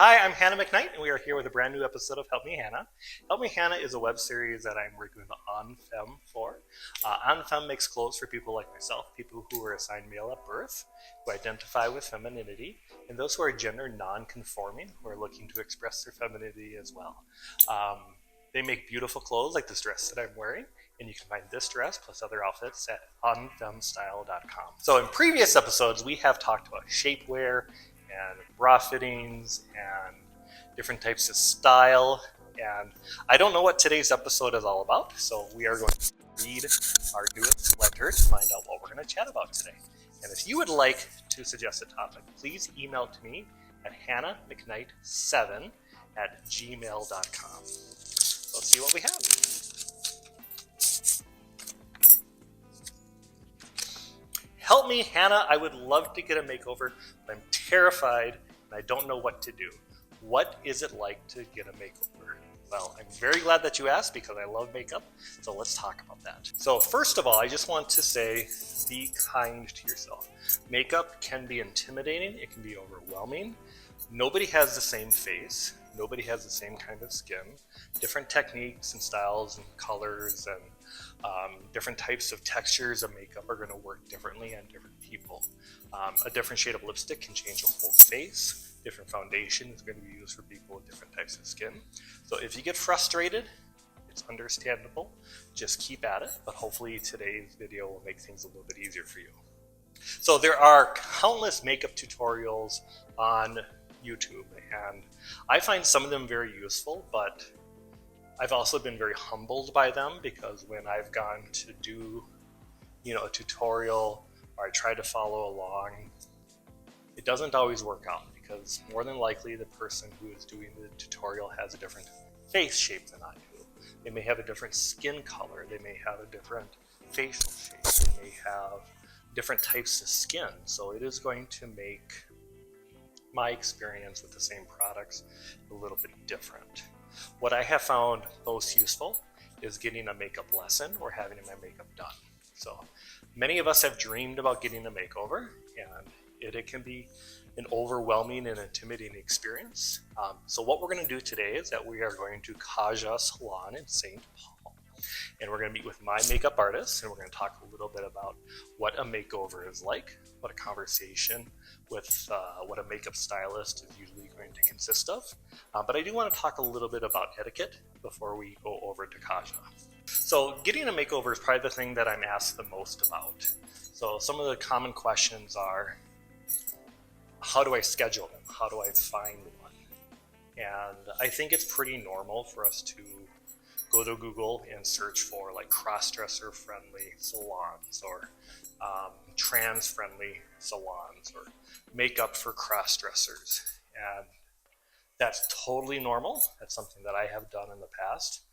Hi, I'm Hannah McKnight, and we are here with a brand new episode of Help Me Hannah. Help Me Hannah is a web series that I'm working with OnFem for. OnFem makes clothes for people like myself, people who were assigned male at birth, who identify with femininity, and those who are gender non-conforming, who are looking to express their femininity as well. They make beautiful clothes like this dress that I'm wearing, and you can find this dress plus other outfits at onfemstyle.com. So in previous episodes, we have talked about shapewear and bra fittings and different types of style. And I don't know what today's episode is all about, so we are going to read our newest letter to find out what we're going to chat about today. And if you would like to suggest a topic, please email to me at hannahmcknight7@gmail.com. So let's see what we have. Help me, Hannah. I would love to get a makeover, but I'm terrified and I don't know what to do. What is it like to get a makeover? Well, I'm very glad that you asked because I love makeup, so let's talk about that. So first of all, I just want to say, be kind to yourself. Makeup can be intimidating, it can be overwhelming. Nobody has the same face, nobody has the same kind of skin. Different techniques and styles and colors and different types of textures of makeup are going to work differently on different people. A different shade of lipstick can change a whole face. Different foundation is going to be used for people with different types of skin. So if you get frustrated, it's understandable. Just keep at it, but hopefully today's video will make things a little bit easier for you. So there are countless makeup tutorials on YouTube, and I find some of them very useful, but I've also been very humbled by them because when I've gone to do, a tutorial or I try to follow along, it doesn't always work out because more than likely the person who is doing the tutorial has a different face shape than I do. They may have a different skin color, they may have a different facial shape, they may have different types of skin, so it is going to make my experience with the same products a little bit different. What I have found most useful is getting a makeup lesson or having my makeup done. So many of us have dreamed about getting a makeover, and it can be an overwhelming and intimidating experience. So what we're going to do today is that we are going to Kaja Salon in St. Paul, and we're going to meet with my makeup artist, and we're going to talk a little bit about what a makeover is like, what a conversation with what a makeup stylist is usually going to consist of. But I do want to talk a little bit about etiquette before we go over to Kaja. So getting a makeover is probably the thing that I'm asked the most about. So some of the common questions are, how do I schedule them? How do I find one? And I think it's pretty normal for us to go to Google and search for like cross-dresser friendly salons or trans friendly salons or makeup for cross-dressers. And that's totally normal. That's something that I have done in the past,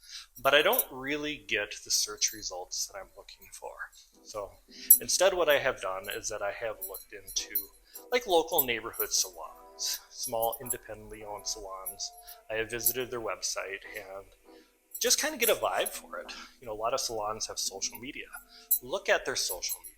but I don't really get the search results that I'm looking for. So instead what I have done is that I have looked into like local neighborhood salons, small independently owned salons. I have visited their website and just kind of get a vibe for it. A lot of salons have social media. Look at their social media.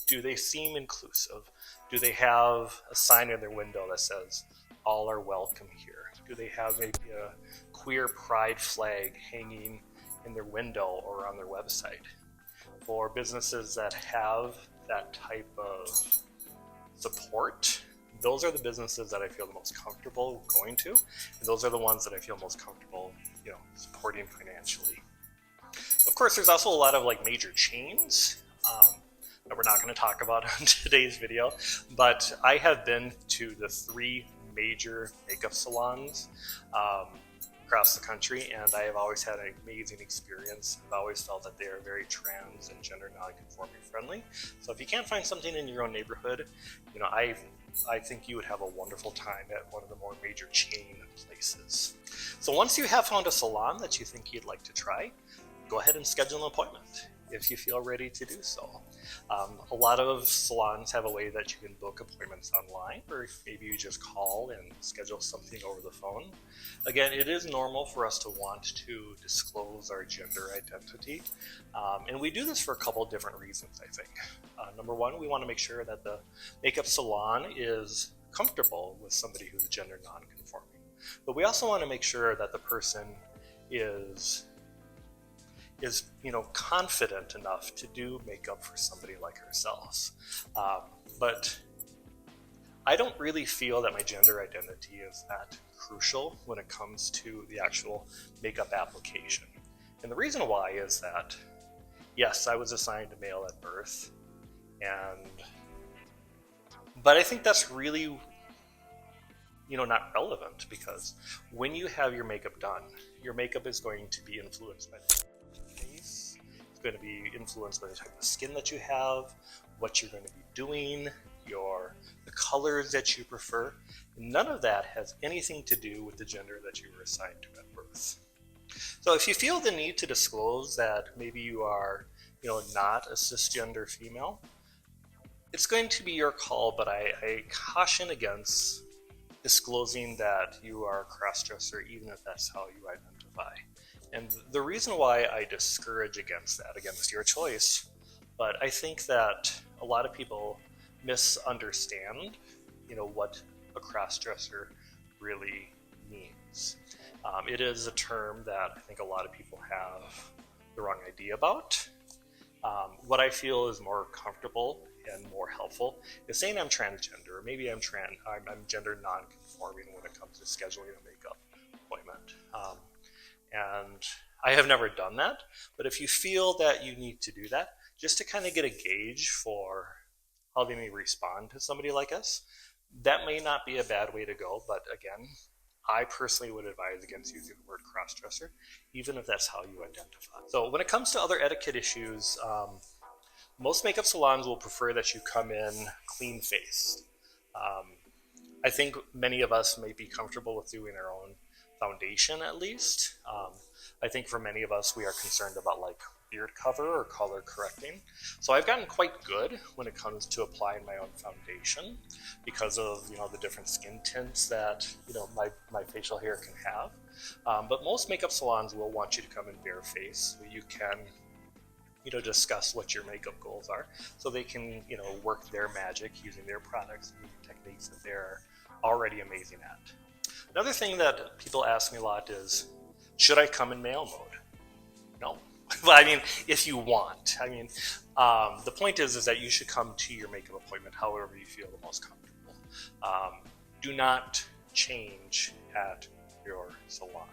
Do they seem inclusive? Do they have a sign in their window that says, all are welcome here? Do they have maybe a queer pride flag hanging in their window or on their website? For businesses that have that type of support, those are the businesses that I feel the most comfortable going to, and those are the ones that I feel most comfortable, supporting financially. Of course, there's also a lot of like major chains that we're not going to talk about on today's video, but I have been to the 3 major makeup salons across the country, and I have always had an amazing experience. I've always felt that they are very trans and gender non-conforming friendly. So if you can't find something in your own neighborhood, I think you would have a wonderful time at one of the more major chain places. So once you have found a salon that you think you'd like to try, go ahead and schedule an appointment if you feel ready to do so. A lot of salons have a way that you can book appointments online, or maybe you just call and schedule something over the phone. Again, it is normal for us to want to disclose our gender identity, and we do this for a couple of different reasons, I think. Number one, we want to make sure that the makeup salon is comfortable with somebody who's gender non-conforming. but we also want to make sure that the person is confident enough to do makeup for somebody like ourselves. But I don't really feel that my gender identity is that crucial when it comes to the actual makeup application. And the reason why is that, yes, I was assigned a male at birth, but I think that's really not relevant, because when you have your makeup done, your makeup is going to be influenced by the face, it's going to be influenced by the type of skin that you have, what you're going to be doing, the colors that you prefer. None of that has anything to do with the gender that you were assigned to at birth. So if you feel the need to disclose that maybe you are, not a cisgender female, it's going to be your call, but I caution against disclosing that you are a cross-dresser, even if that's how you identify. And the reason why I discourage against that, again, it's your choice, but I think that a lot of people misunderstand, what a cross-dresser really means. It is a term that I think a lot of people have the wrong idea about. What I feel is more comfortable and more helpful is saying I'm transgender, or maybe I'm gender non-conforming when it comes to scheduling a makeup appointment. And I have never done that, but if you feel that you need to do that, just to kind of get a gauge for how they may respond to somebody like us, that may not be a bad way to go. But again, I personally would advise against using the word cross-dresser, even if that's how you identify. So when it comes to other etiquette issues, most makeup salons will prefer that you come in clean-faced. I think many of us may be comfortable with doing our own foundation, at least. I think for many of us, we are concerned about beard cover or color correcting. So I've gotten quite good when it comes to applying my own foundation because of the different skin tints that my facial hair can have. But most makeup salons will want you to come in bare face, so you can discuss what your makeup goals are, so they can work their magic using their products and using techniques that they're already amazing at. Another thing that people ask me a lot is, should I come in male mode? No. Well, if you want. The point is that you should come to your makeup appointment however you feel the most comfortable. Do not change at your salon.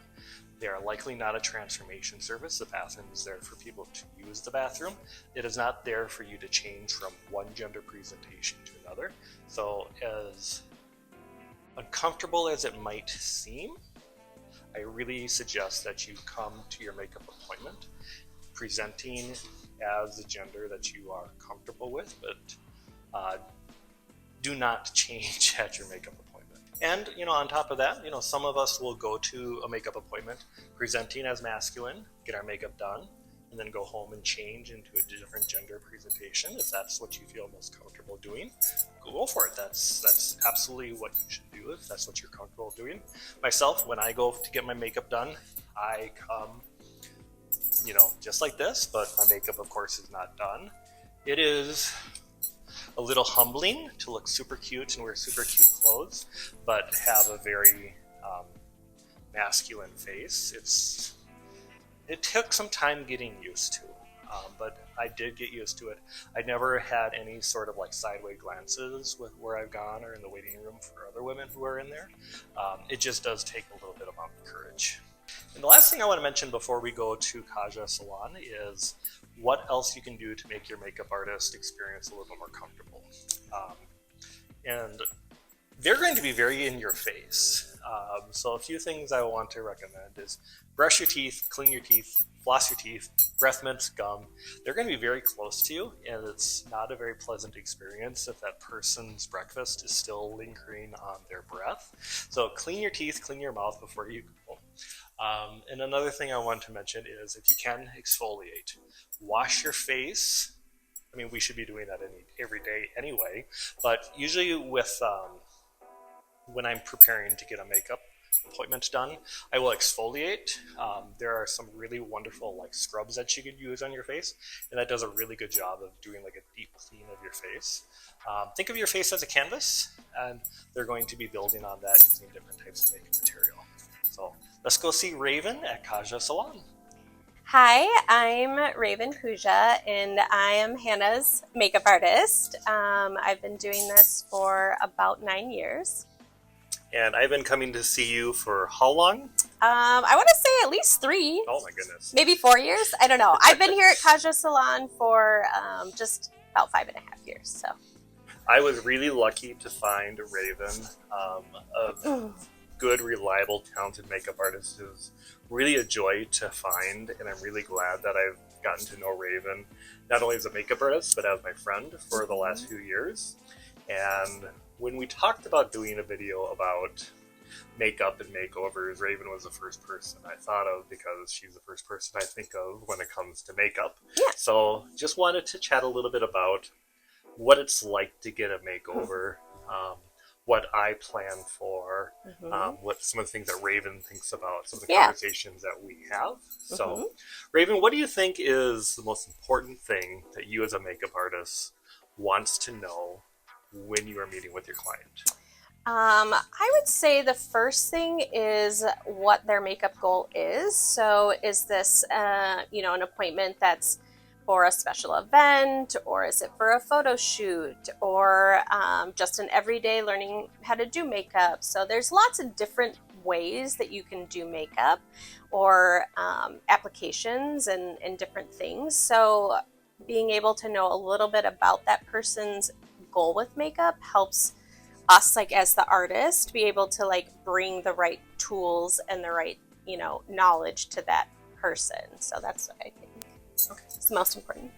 They are likely not a transformation service. The bathroom is there for people to use the bathroom. It is not there for you to change from one gender presentation to another. So as uncomfortable as it might seem, I really suggest that you come to your makeup appointment presenting as the gender that you are comfortable with, but do not change at your makeup appointment. And on top of that, some of us will go to a makeup appointment presenting as masculine, get our makeup done, and then go home and change into a different gender presentation. If that's what you feel most comfortable doing, go for it. That's absolutely what you should do if that's what you're comfortable doing. Myself, when I go to get my makeup done, I come just like this, but my makeup, of course, is not done. It is a little humbling to look super cute and wear super cute clothes, but have a very masculine face. It took some time getting used to, but I did get used to it. I never had any sort of sideways glances with where I've gone or in the waiting room for other women who are in there. It just does take a little bit of courage. And the last thing I want to mention before we go to Kaja Salon is what else you can do to make your makeup artist experience a little bit more comfortable. And they're going to be very in your face. So a few things I want to recommend is brush your teeth, clean your teeth, floss your teeth, breath mints, gum. They're going to be very close to you, and it's not a very pleasant experience if that person's breakfast is still lingering on their breath. So clean your teeth, clean your mouth before you go. And another thing I want to mention is, if you can, exfoliate. Wash your face. We should be doing that every day anyway, but usually with when I'm preparing to get a makeup appointment done, I will exfoliate. There are some really wonderful like scrubs that you could use on your face, and that does a really good job of doing like a deep clean of your face. Think of your face as a canvas, and they're going to be building on that using different types of makeup material. So let's go see Raven at Kaja Salon. Hi, I'm Raven Huja, and I am Hannah's makeup artist. I've been doing this for about 9 years. And I've been coming to see you for how long? I want to say at least 3. Oh my goodness. Maybe 4 years. I don't know. I've been here at Kaja Salon for just about 5.5 years. So I was really lucky to find Raven, a good, reliable, talented makeup artist who's really a joy to find, and I'm really glad that I've gotten to know Raven not only as a makeup artist but as my friend for the last few years. And when we talked about doing a video about makeup and makeovers, Raven was the first person I thought of because she's the first person I think of when it comes to makeup. Yeah. So just wanted to chat a little bit about what it's like to get a makeover, what I plan for, what some of the things that Raven thinks about, some of the conversations that we have. So, Raven, what do you think is the most important thing that you as a makeup artist wants to know when you are meeting with your client? I would say the first thing is what their makeup goal is. So is this, an appointment that's for a special event, or is it for a photo shoot, or just an everyday learning how to do makeup? So there's lots of different ways that you can do makeup, or applications and different things. So being able to know a little bit about that person's goal with makeup helps us, like as the artist, be able to like bring the right tools and the right knowledge to that person. So that's what I think. Okay. It's the most important.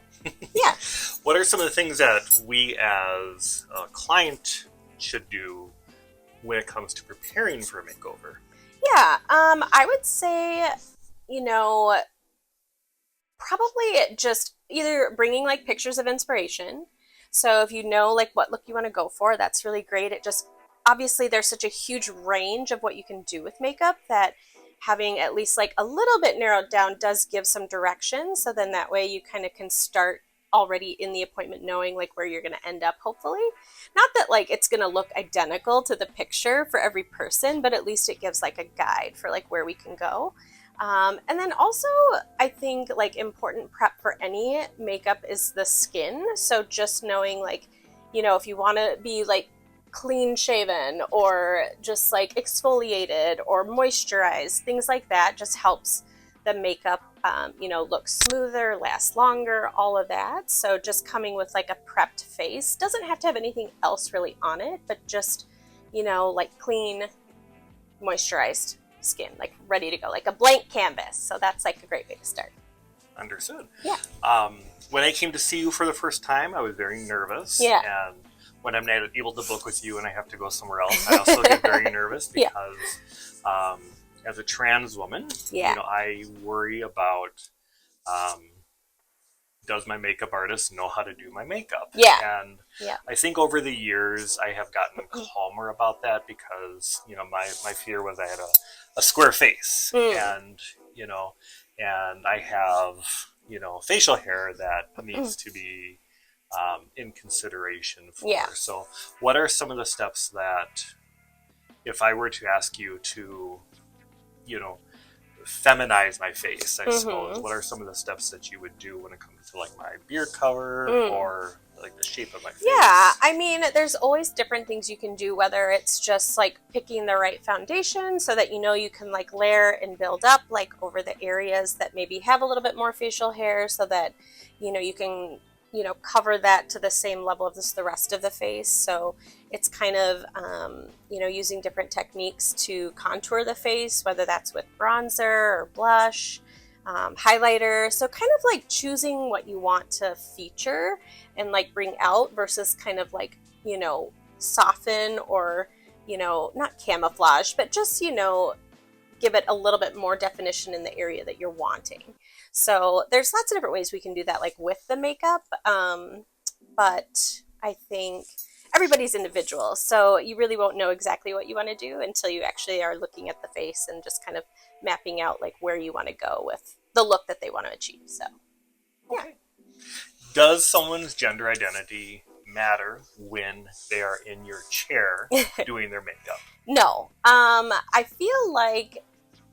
Yeah. What are some of the things that we as a client should do when it comes to preparing for a makeover? Yeah, I would say, probably just either bringing like pictures of inspiration. So if you know like what look you want to go for, that's really great. It just, obviously there's such a huge range of what you can do with makeup that having at least like a little bit narrowed down does give some direction. So then that way you kind of can start already in the appointment knowing like where you're going to end up, hopefully. Not that like it's going to look identical to the picture for every person, but at least it gives like a guide for like where we can go. And then also, I think like important prep for any makeup is the skin. So just knowing like, if you want to be like clean shaven or just like exfoliated or moisturized, things like that just helps the makeup, look smoother, last longer, all of that. So just coming with like a prepped face doesn't have to have anything else really on it, but just, like clean, moisturized skin, like ready to go, like a blank canvas. So that's like a great way to start. Understood. Yeah. When I came to see you for the first time, I was very nervous. Yeah. And when I'm not able to book with you and I have to go somewhere else, I also get very nervous because as a trans woman, I worry about does my makeup artist know how to do my makeup? Yeah. And I think over the years I have gotten calmer about that because, my fear was I had a square face and I have, facial hair that needs to be in consideration for. Yeah. So what are some of the steps that if I were to ask you to, feminize my face, I suppose, what are some of the steps that you would do when it comes to like my beard color or like the shape of my face? Yeah, I mean, there's always different things you can do, whether it's just like picking the right foundation so that you can like layer and build up like over the areas that maybe have a little bit more facial hair so that you can cover that to the same level of the rest of the face. So it's kind of, using different techniques to contour the face, whether that's with bronzer or blush, highlighter. So kind of like choosing what you want to feature and like bring out versus kind of like, soften or, not camouflage, but just, give it a little bit more definition in the area that you're wanting. So there's lots of different ways we can do that, like with the makeup. But I think everybody's individual. So you really won't know exactly what you want to do until you actually are looking at the face and just kind of mapping out like where you want to go with the look that they want to achieve. So, yeah. Okay. Does someone's gender identity matter when they are in your chair doing their makeup? No. I feel like,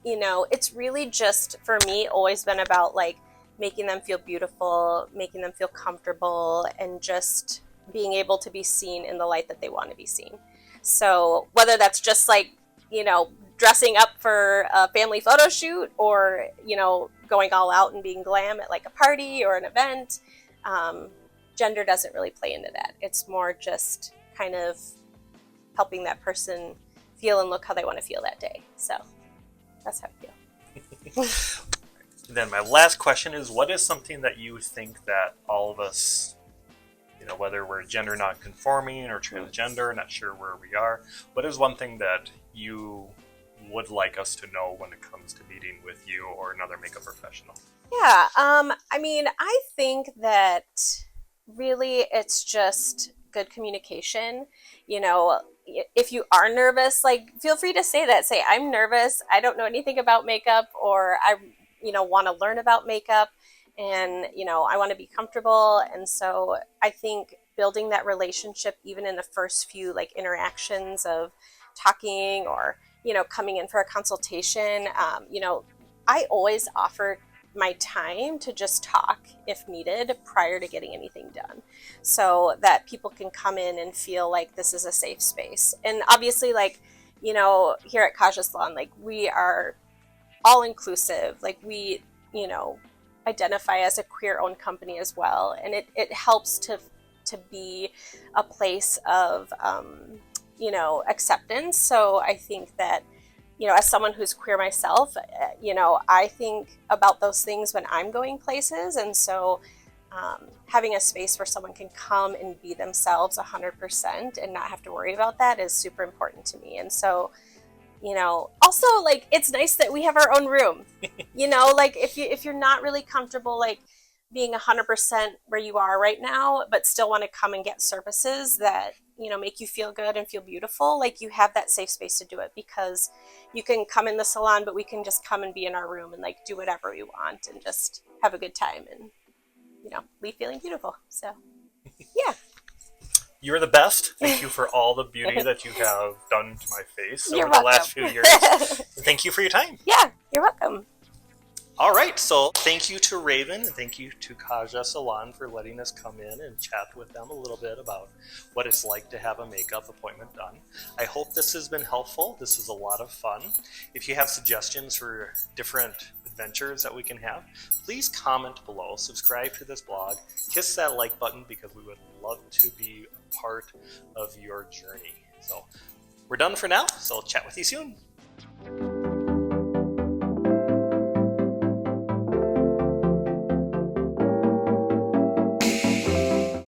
it's really just, for me, always been about like making them feel beautiful, making them feel comfortable, and just being able to be seen in the light that they want to be seen. So whether that's just like, dressing up for a family photo shoot, or, going all out and being glam at like a party or an event, gender doesn't really play into that. It's more just kind of helping that person feel and look how they want to feel that day. So that's how I feel. Then my last question is, what is something that you think that all of us, whether we're gender non-conforming or transgender, not sure where we are, what is one thing that you would like us to know when it comes to meeting with you or another makeup professional? Yeah, I think that really it's just good communication. If you are nervous, like, feel free to say that. Say, I'm nervous, I don't know anything about makeup, or I want to learn about makeup, and I want to be comfortable. And so I think building that relationship, even in the first few like interactions of talking, or coming in for a consultation, I always offer my time to just talk if needed prior to getting anything done, so that people can come in and feel like this is a safe space. And obviously, like, here at Kaja Salon, like, we are all inclusive. Like, we, identify as a queer owned company as well. And it helps to be a place of, acceptance. So I think that, as someone who's queer myself, I think about those things when I'm going places. And so having a space where someone can come and be themselves 100% and not have to worry about that is super important to me. And so, also, like, it's nice that we have our own room. Like, if you're not really comfortable, like, being 100% where you are right now, but still want to come and get services that, make you feel good and feel beautiful, like, you have that safe space to do it, because you can come in the salon, but we can just come and be in our room and like do whatever we want and just have a good time and, leave feeling beautiful. So, yeah. You're the best. Thank you for all the beauty that you have done to my face You're over the welcome. last few years. And thank you for your time. Yeah, you're welcome. All right, so thank you to Raven, and thank you to Kaja Salon for letting us come in and chat with them a little bit about what it's like to have a makeup appointment done. I hope this has been helpful. This is a lot of fun. If you have suggestions for different adventures that we can have, please comment below, subscribe to this blog, kiss that like button, because we would love to be a part of your journey. So we're done for now, so I'll chat with you soon.